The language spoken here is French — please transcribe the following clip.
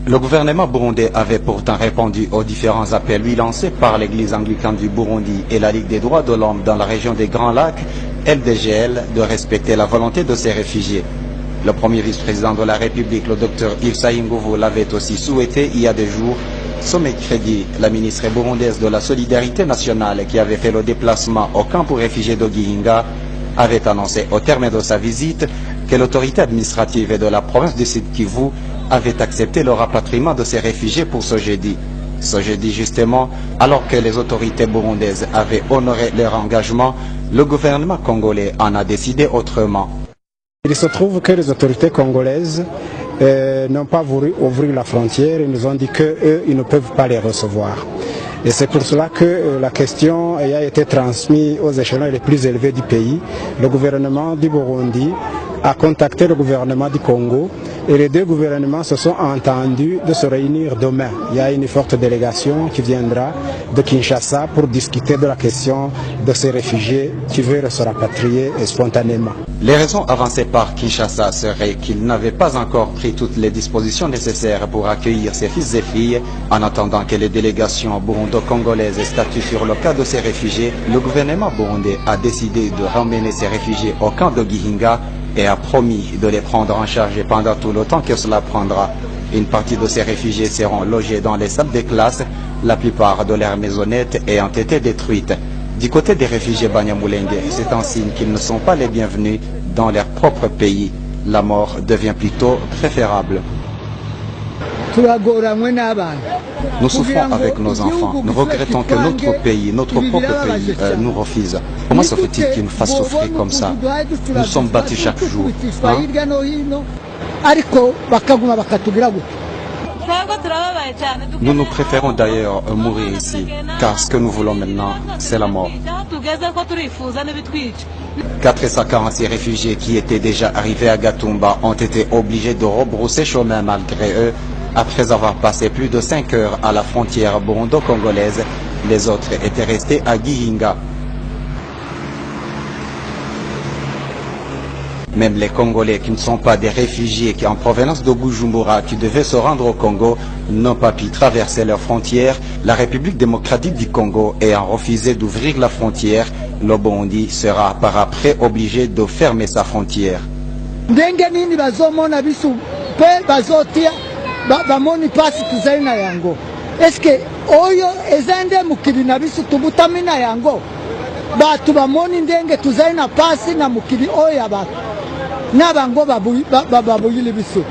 Le gouvernement burundais avait pourtant répondu aux différents appels lui lancés par l'Église anglicane du Burundi et la Ligue des droits de l'homme dans la région des Grands Lacs, LDGL, de respecter la volonté de ces réfugiés. Le premier vice-président de la République, le Dr Yves Saïngouvou, l'avait aussi souhaité il y a des jours. Ce mercredi, la ministre burundaise de la Solidarité nationale, qui avait fait le déplacement au camp pour réfugiés de Gihinga, avait annoncé au terme de sa visite que l'autorité administrative de la province du Sud Kivu avait accepté le rapatriement de ces réfugiés pour ce jeudi. Ce jeudi justement, alors que les autorités burundaises avaient honoré leur engagement, le gouvernement congolais en a décidé autrement. Il se trouve que les autorités congolaises n'ont pas voulu ouvrir la frontière et nous ont dit qu'eux, ils ne peuvent pas les recevoir. Et c'est pour cela que la question ayant été transmise aux échelons les plus élevés du pays, le gouvernement du Burundi a contacté le gouvernement du Congo et les deux gouvernements se sont entendus de se réunir demain. Il y a une forte délégation qui viendra de Kinshasa pour discuter de la question de ces réfugiés qui veulent se rapatrier spontanément. Les raisons avancées par Kinshasa seraient qu'ils n'avaient pas encore pris toutes les dispositions nécessaires pour accueillir ces fils et filles. En attendant que les délégations burundo-congolaises statuent sur le cas de ces réfugiés, le gouvernement burundais a décidé de ramener ces réfugiés au camp de Gihinga et a promis de les prendre en charge pendant tout le temps que cela prendra. Une partie de ces réfugiés seront logés dans les salles de classe, la plupart de leurs maisonnettes ayant été détruites. Du côté des réfugiés Banyamulenge, c'est un signe qu'ils ne sont pas les bienvenus dans leur propre pays. La mort devient plutôt préférable. Nous souffrons avec nos enfants. Nous regrettons que notre pays, notre propre pays, nous refuse. Comment se fait-il qu'ils nous fassent souffrir comme ça? Nous sommes battus chaque jour. Hein? Nous préférons d'ailleurs mourir ici, car ce que nous voulons maintenant, c'est la mort. 446 réfugiés qui étaient déjà arrivés à Gatumba ont été obligés de rebrousser chemin malgré eux, après avoir passé plus de 5 heures à la frontière burundo-congolaise. Les autres étaient restés à Gihinga. Même les Congolais qui ne sont pas des réfugiés qui en provenance de Bujumbura qui devaient se rendre au Congo n'ont pas pu traverser leurs frontières. La République démocratique du Congo ayant refusé d'ouvrir la frontière, le Burundi sera par après obligé de fermer sa frontière. Est-ce que oyo ezende mukili na bisu tubutamina yango batu bamoni ndenge tuzaina pasi na mukili oyo abantu nabango babuyile bisu